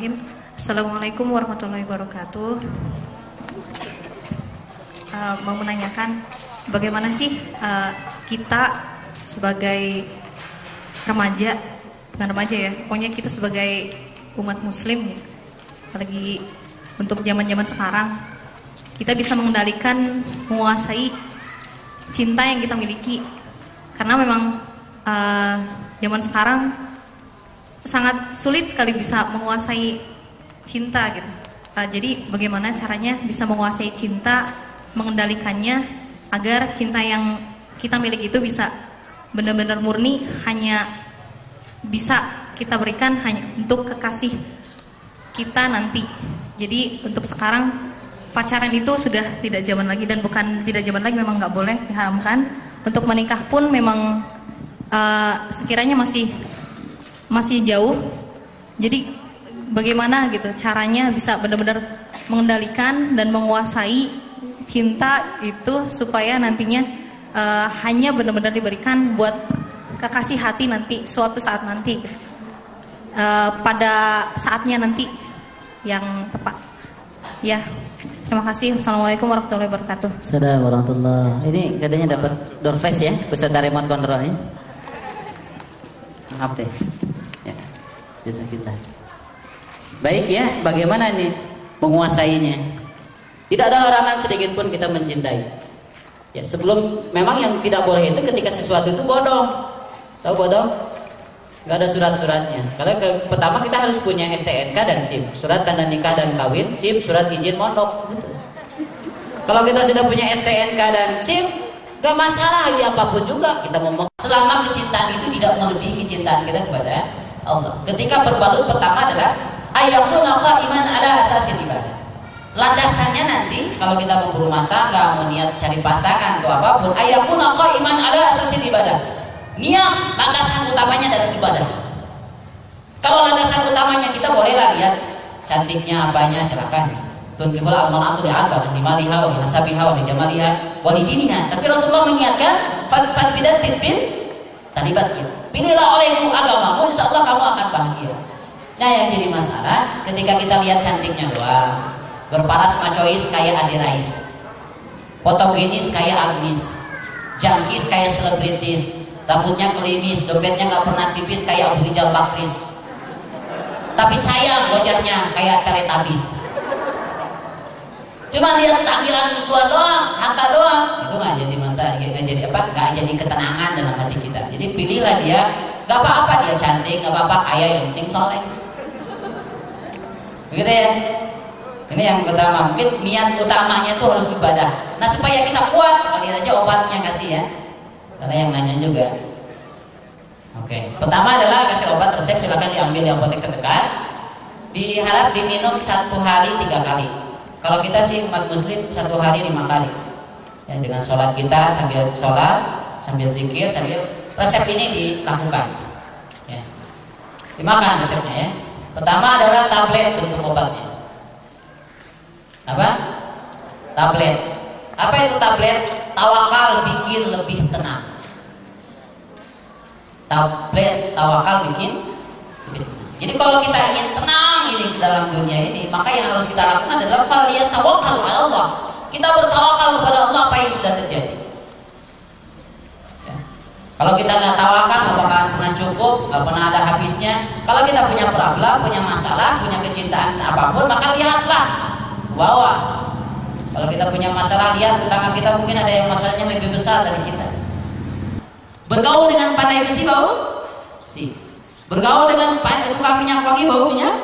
Bismillahirrahmanirrahim. Assalamualaikum warahmatullahi wabarakatuh. Mau menanyakan bagaimana sih kita sebagai remaja, bukan remaja ya, pokoknya kita sebagai umat muslim gitu, apalagi untuk zaman-zaman sekarang, kita bisa mengendalikan, menguasai cinta yang kita miliki. Karena memang zaman sekarang sangat sulit sekali bisa menguasai cinta gitu. Jadi bagaimana caranya bisa menguasai cinta, mengendalikannya agar cinta yang kita miliki itu bisa benar-benar murni, hanya bisa kita berikan hanya untuk kekasih kita nanti. Jadi untuk sekarang pacaran itu sudah tidak zaman lagi, dan bukan tidak zaman lagi, memang nggak boleh, diharamkan. Untuk menikah pun memang sekiranya masih jauh. Jadi bagaimana gitu caranya bisa benar-benar mengendalikan dan menguasai cinta itu supaya nantinya hanya benar-benar diberikan buat kekasih hati nanti suatu saat nanti, pada saatnya nanti yang tepat. Ya, terima kasih. Assalamualaikum warahmatullahi wabarakatuh. Assalamualaikum warahmatullahi. Ini katanya dapat door face ya, beserta remote controlnya. Maaf deh. Ya, jasa kita. Baik ya, bagaimana nih menguasainya? Tidak ada larangan sedikit pun kita mencintai. Ya, sebelum, memang yang tidak boleh itu ketika sesuatu itu bodong. Tahu bodong? Gak ada surat-suratnya. Karena pertama kita harus punya STNK dan SIM, surat tanda nikah dan kawin, SIM, surat izin mondok. Gitu. Kalau kita sudah punya STNK dan SIM, gak masalah ya, apapun juga kita ngomong. Selama kecintaan itu tidak melebihi kecintaan kita kepada Allah. Ketika berbalut pertama adalah ayakuna qa'iman ala asasil ibadah. Landasannya nanti kalau kita mau berumah tangga, mau niat cari pasangan atau apapun, ayakuna qa'iman ala asasil ibadah. Niat landasan utamanya adalah ibadah. Kalau landasan utamanya kita bolehlah lihat cantiknya apanya, silakan. Tunkihul almar'atu li'arba li maliha wa li hasabiha wa li jamaliha wa li diniha. Tapi Rasulullah mengingatkan fad bidatin bin talibat. Pilihlah olehmu agamamu, insyaallah kamu akan bahagia. Nah, yang jadi masalah ketika kita lihat cantiknya doang, berparas macois kayak Ade Rais, fotogenis kayak Agnis, jangkis kayak selebritis, rambutnya kelimis, dompetnya nggak pernah tipis kayak Abu Rijal Bakris, tapi sayang wajahnya kayak Teletubbies. Cuma lihat tampilan luar doang, harta doang, itu nggak jadi masalah, nggak jadi apa, nggak jadi ketenangan dalam hati kita. Jadi pilihlah dia, nggak apa-apa dia cantik, nggak apa-apa kaya, yang penting soleh. Begitu ya. Ini yang utama, mungkin niat utamanya itu harus ibadah. Nah, supaya kita kuat, sekalian aja obatnya kasih ya. Karena yang nanya juga. Oke. Pertama adalah kasih obat resep, silakan diambil di apotek terdekat. Diharap diminum 1 hari 3 kali. Kalau kita sih umat muslim 1 hari 5 kali. Ya, dengan sholat kita, sambil sholat, sambil zikir, sambil resep ini dilakukan. Ya. Dimakan resepnya ya. Pertama adalah tablet untuk obatnya. Apa? Tablet. Apa itu tablet? Tawakal bikin lebih tenang. Tablet tawakal bikin lebih tenang. Jadi kalau kita ingin tenang ini dalam dunia ini, maka yang harus kita lakukan adalah kalian tawakal kepada Allah. Kita bertawakal kepada Allah apa yang sudah terjadi. Ya. Kalau kita nggak tawakal, nggak bakalan pernah cukup, nggak pernah ada habisnya. Kalau kita punya problem, punya masalah, punya kecintaan apapun, maka lihatlah bawah. Kalau kita punya masalah, lihat tetangga kita mungkin ada yang masalahnya lebih besar dari kita. Bergaul dengan pandai besi bau si. Bergaul dengan tukang minyak wangi bau minyak.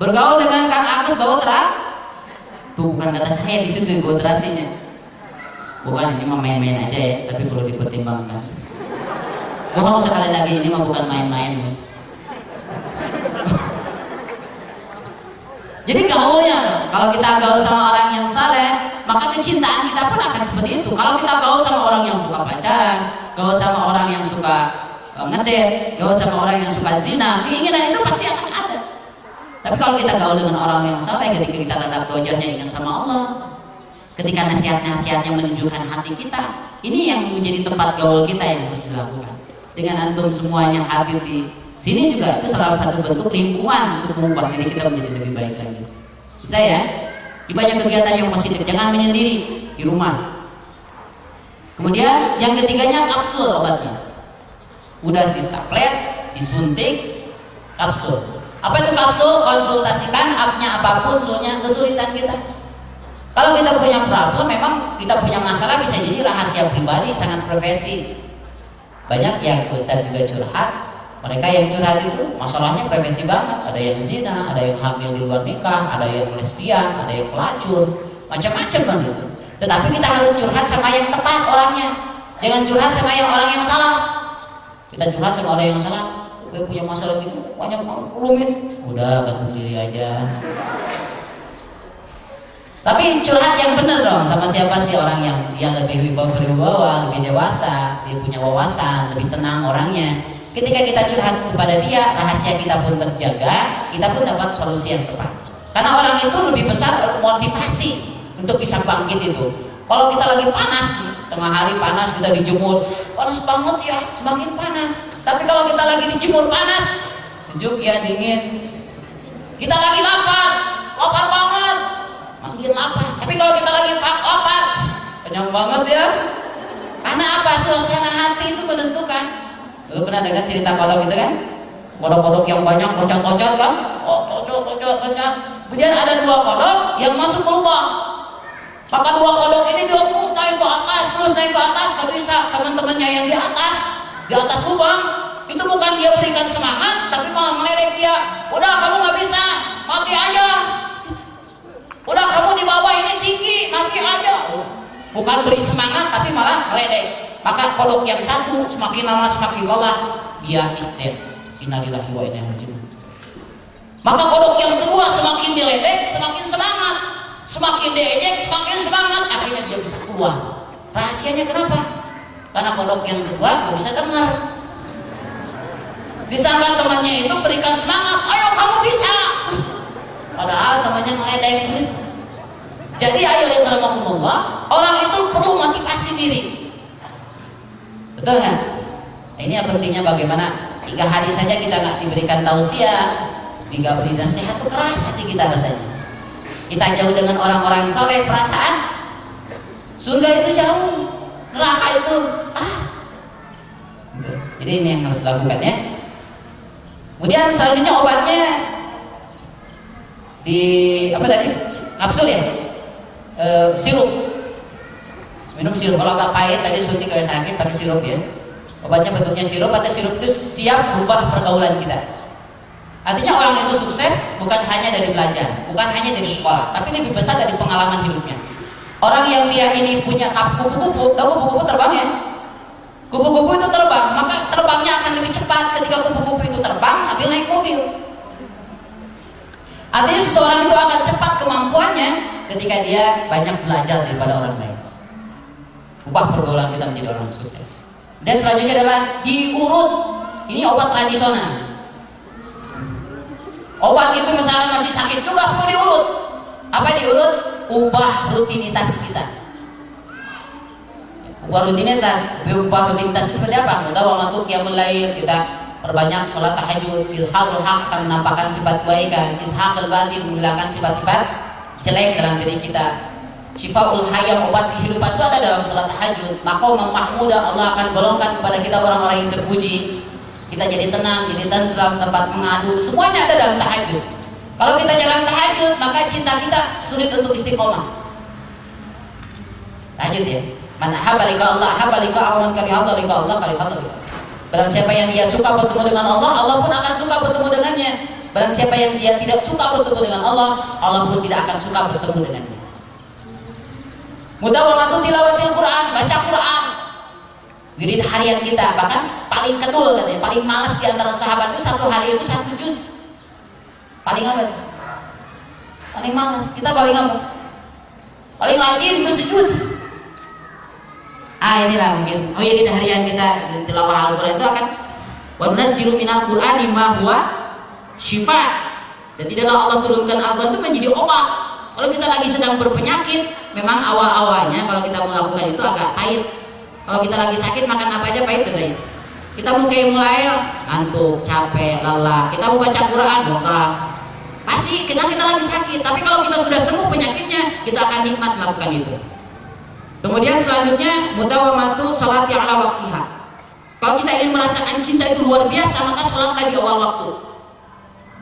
Bergaul dengan Kang Agus bau teras. Tuh bukan kata saya di situ bau terasinya. Bukan, ini mah main-main aja ya, tapi perlu dipertimbangkan. Mohon sekali lagi, ini mah bukan main-main ya. Jadi gaulnya, kalau kita gaul sama orang yang saleh, maka kecintaan kita pun akan seperti itu. Kalau kita gaul sama orang yang suka pacaran, gaul sama orang yang suka ngedate, gaul sama orang yang suka zina, keinginan itu pasti akan ada. Tapi kalau kita gaul dengan orang yang saleh, ketika kita tetap wajahnya ingat sama Allah, ketika nasihat-nasihatnya menunjukkan hati kita, ini yang menjadi tempat gaul kita yang harus dilakukan. Dengan antum semuanya hadir di Sini juga itu salah satu bentuk lingkungan untuk mengubah diri kita menjadi lebih baik lagi. Bisa ya? Di banyak kegiatan yang positif, jangan menyendiri di rumah. Kemudian yang ketiganya kapsul obatnya. Udah ditablet, disuntik, kapsul. Apa itu kapsul? Konsultasikan appnya apapun, soalnya kesulitan kita. Kalau kita punya problem, memang kita punya masalah bisa jadi rahasia pribadi, sangat privasi. Banyak yang Ustaz juga curhat. Mereka yang curhat itu masalahnya privasi banget. Ada yang zina, ada yang hamil di luar nikah, ada yang lesbian, ada yang pelacur, macam-macam kan gitu. Tetapi kita harus curhat sama yang tepat orangnya. Jangan curhat sama yang orang yang salah. Kita curhat sama orang yang salah. Gue punya masalah gitu, banyak rumit. Udah gantung diri aja. Tapi curhat yang benar dong, sama siapa sih orang yang lebih berwibawa, lebih dewasa, dia punya wawasan, lebih tenang orangnya. Ketika kita curhat kepada dia, rahasia kita pun terjaga, kita pun dapat solusi yang tepat. Karena orang itu lebih besar motivasi untuk bisa bangkit itu. Kalau kita lagi panas nih, tengah hari panas, kita dijemur, panas banget ya, semakin panas. Tapi kalau kita lagi dijemur panas, sejuk ya, dingin. Kita lagi lapar banget, makin lapar. Tapi kalau kita lagi lapar, kenyang banget ya. Karena apa? Suasana hati itu menentukan. Lu pernah dengar cerita kodok itu kan? Kodok-kodok yang banyak loncat-loncat kan? Loncat. Kemudian ada 2 kodok yang masuk ke lubang. Maka 2 kodok ini dia terus naik ke atas, gak bisa. Teman-temannya yang di atas lubang, itu bukan dia berikan semangat, tapi malah ngeledek dia. Udah kamu gak bisa, mati aja. Udah kamu di bawah ini tinggi, mati aja. Bukan beri semangat, tapi malah ngeledek. Maka kodok yang satu semakin lama semakin lelah, dia istirahat. Innalillahi wa inna ilaihi raji'un. Maka kodok yang kedua semakin diledek, semakin semangat. Semakin diejek, semakin semangat. Akhirnya dia bisa keluar. Rahasianya kenapa? Karena kodok yang kedua nggak bisa dengar. Disangka temannya itu berikan semangat, ayo kamu bisa. Padahal temannya ngeledek. Jadi ayo lihat rahmatullah, orang itu perlu motivasi diri. Betul kan? Ini yang pentingnya bagaimana 3 hari saja kita nggak diberikan tausiah, tidak beri nasihat, itu keras hati kita rasanya. Kita jauh dengan orang-orang soleh, perasaan surga itu jauh, neraka itu Jadi ini yang harus dilakukan ya. Kemudian selanjutnya obatnya di apa tadi? Kapsul ya? Sirup. Minum sirup. Kalau agak pahit tadi suntik kayak sakit pakai sirup ya. Obatnya bentuknya sirup, atau sirup itu siap berubah pergaulan kita. Artinya orang itu sukses bukan hanya dari belajar, bukan hanya dari sekolah, tapi lebih besar dari pengalaman hidupnya. Orang yang dia ini punya kupu-kupu, tahu kupu-kupu terbang ya? Kupu-kupu itu terbang, maka terbangnya akan lebih cepat ketika kupu-kupu itu terbang sambil naik mobil. Artinya seseorang itu akan cepat kemampuannya ketika dia banyak belajar daripada orang lain. Ubah pergaulan kita menjadi orang sukses. Dan selanjutnya adalah diurut. Ini obat tradisional. Obat itu misalnya masih sakit juga perlu diurut. Apa diurut? Ubah rutinitas kita. Ubah rutinitas itu seperti apa? Kita waktu qiyamul lail, kita perbanyak sholat tahajud. Ilhaqul haq akan menampakkan sifat kebaikan. Ishaqul batil menghilangkan sifat-sifat jelek dalam diri kita. Syifaul hayam, obat kehidupan itu ada dalam sholat tahajud. Maqam mahmudah, Allah akan golongkan kepada kita orang-orang yang terpuji. Kita jadi tenang, jadi tenteram, tempat mengadu, semuanya ada dalam tahajud. Kalau kita jalan tahajud, maka cinta kita sulit untuk istiqomah. Tahajud ya. Man habalika Allah, habalika awan kali Allah, rika Allah kali Allah. Barang siapa yang dia suka bertemu dengan Allah, Allah pun akan suka bertemu dengannya. Barang siapa yang dia tidak suka bertemu dengan Allah, Allah pun tidak akan suka bertemu dengannya. Mudawamatu tilawatil Quran, baca Quran. Wirid harian kita, bahkan paling ketul katanya, paling malas di antara sahabat itu 1 hari itu 1 juz. Paling apa? Paling malas. Kita paling apa? Paling rajin itu sejuz. Inilah mungkin. Wirid harian kita tilawah Al-Quran itu akan wa nunazzilu minal Qur'ani ma huwa syifa. Dan tidaklah Allah turunkan Al-Quran itu menjadi obat. Kalau kita lagi sedang berpenyakit, memang awal-awalnya kalau kita melakukan itu agak pahit. Kalau kita lagi sakit makan apa aja pahit katanya. Kita mulai ngantuk, capek, lelah. Kita mau baca Quran, bongkar. Masih kita lagi sakit. Tapi kalau kita sudah sembuh penyakitnya, kita akan nikmat melakukan itu. Kemudian selanjutnya mudawamatu sholati ala waqtiha. Kalau kita ingin merasakan cinta itu luar biasa, maka sholatlah di awal waktu.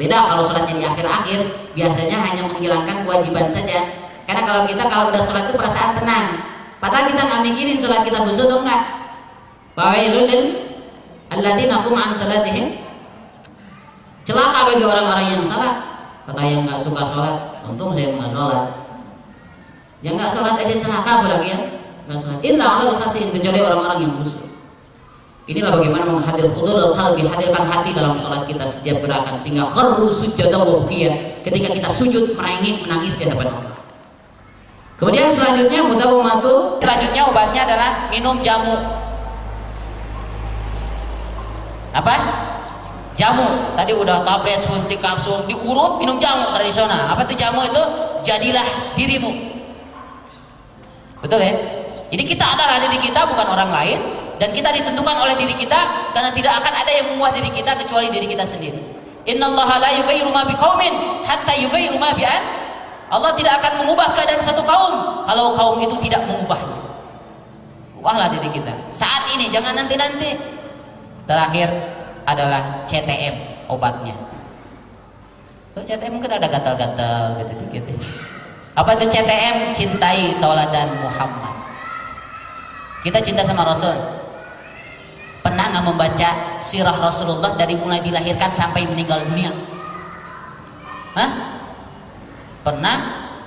Beda kalau sholatnya di akhir-akhir, biasanya hanya menghilangkan kewajiban saja. Karena kalau udah sholat itu perasaan tenang. Padahal kita nggak mikirin sholat kita khusyuk atau enggak. Fawailul lil alladzina hum an sholatihim. Celaka bagi orang-orang yang salat. Kata yang nggak suka sholat, untung saya nggak sholat. Yang nggak sholat aja celaka, apalagi ya nggak sholat. Inna alal khasiin, kecuali orang-orang yang khusyuk. Inilah bagaimana menghadir khudul qalbi, hadirkan hati dalam sholat kita setiap gerakan, sehingga kharru sujadan wa bukiya, ketika kita sujud merengek menangis di hadapan Allah. Kemudian selanjutnya mudawamatu, selanjutnya obatnya adalah minum jamu. Apa? Jamu. Tadi udah tablet, suntik, kapsul, diurut minum jamu tradisional. Apa itu jamu itu? Jadilah dirimu. Betul ya? Jadi kita adalah diri kita, bukan orang lain. Dan kita ditentukan oleh diri kita, karena tidak akan ada yang mengubah diri kita kecuali diri kita sendiri. Innallaha la yughayyiru ma biqaumin hatta yughayyiru ma bi an. Allah tidak akan mengubah keadaan satu kaum kalau kaum itu tidak mengubahnya. Ubahlah diri kita saat ini, jangan nanti-nanti. Terakhir adalah CTM, obatnya. Tuh, CTM mungkin ada gatal-gatal gitu. Apa itu CTM? Cintai tauladan Muhammad. Kita cinta sama Rasul. Pernah nggak membaca sirah Rasulullah dari mulai dilahirkan sampai meninggal dunia? Hah? Pernah?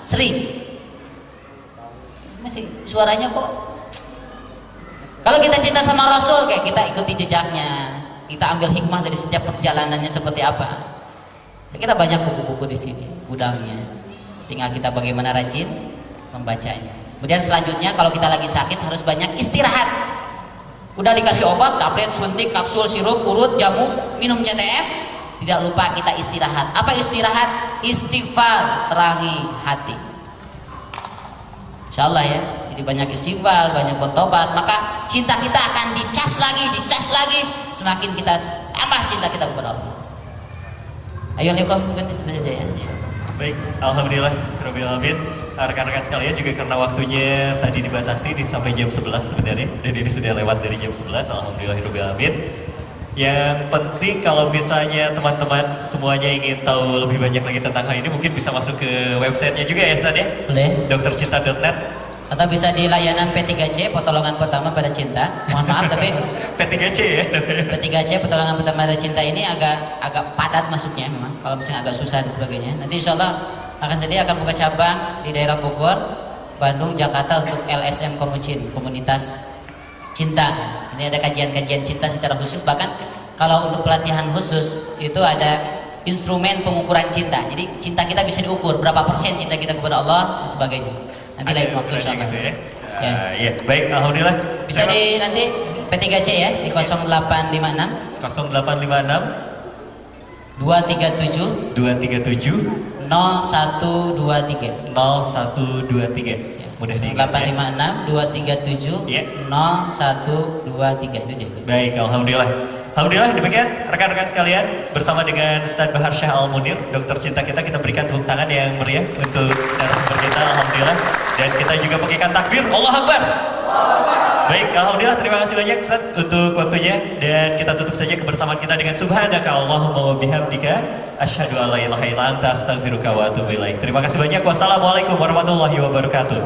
Sering? Masih suaranya kok? Kalau kita cinta sama Rasul, kayak kita ikuti jejaknya, kita ambil hikmah dari setiap perjalanannya seperti apa. Kita banyak buku-buku di sini, gudangnya. Tinggal kita bagaimana rajin membacanya. Kemudian selanjutnya kalau kita lagi sakit harus banyak istirahat. Udah dikasih obat, tablet, suntik, kapsul, sirup, urut, jamu, minum CTM, tidak lupa kita istirahat. Apa istirahat? Istighfar, terangi hati. Insya Allah ya. Jadi banyak istighfar, banyak bertobat, maka cinta kita akan dicas lagi. Semakin kita tambah cinta kita kepada Allah. Ayo lihat mungkin istilah saja ya. Baik, alhamdulillah, rabbil alamin. Rekan-rekan sekalian, juga karena waktunya tadi dibatasi sampai jam 11 sebenarnya, dan ini sudah lewat dari jam 11, alhamdulillahirobbilalamin. Yang penting kalau misalnya teman-teman semuanya ingin tahu lebih banyak lagi tentang hal ini, mungkin bisa masuk ke websitenya juga ya Ustaz ya? Boleh. Doktercinta.net. Atau bisa di layanan P3C, pertolongan pertama pada cinta. Mohon maaf tapi P3C ya. P3C, pertolongan pertama pada cinta ini agak padat masuknya memang. Kalau misalnya agak susah dan sebagainya. Nanti insya Allah akan buka cabang di daerah Bogor, Bandung, Jakarta untuk LSM Komucin, komunitas cinta. Ini ada kajian-kajian cinta secara khusus. Bahkan kalau untuk pelatihan khusus itu ada instrumen pengukuran cinta. Jadi cinta kita bisa diukur berapa persen cinta kita kepada Allah dan sebagainya. Nanti lain waktu insyaallah. Gitu ya. Ya, baik, alhamdulillah. Bisa di nanti P3C ya di 0856 0856 237 237 0123 0123. ya. Mudah diingat 856 237 ya. 0123 itu jadi. Baik, alhamdulillah. Alhamdulillah, demikian rekan-rekan sekalian, bersama dengan Ustaz Bahar Syah Al-Munir, dokter cinta kita berikan tepuk tangan yang meriah untuk narasumber kita, alhamdulillah. Dan kita juga pakaikan takbir, Allahu Akbar. Baik, alhamdulillah, terima kasih banyak Ustaz untuk waktunya, dan kita tutup saja kebersamaan kita dengan subhanaka Allahumma wa bihamdika asyhadu an la ilaha illa anta astaghfiruka wa atubu ilaik. Terima kasih banyak. Wassalamualaikum warahmatullahi wabarakatuh.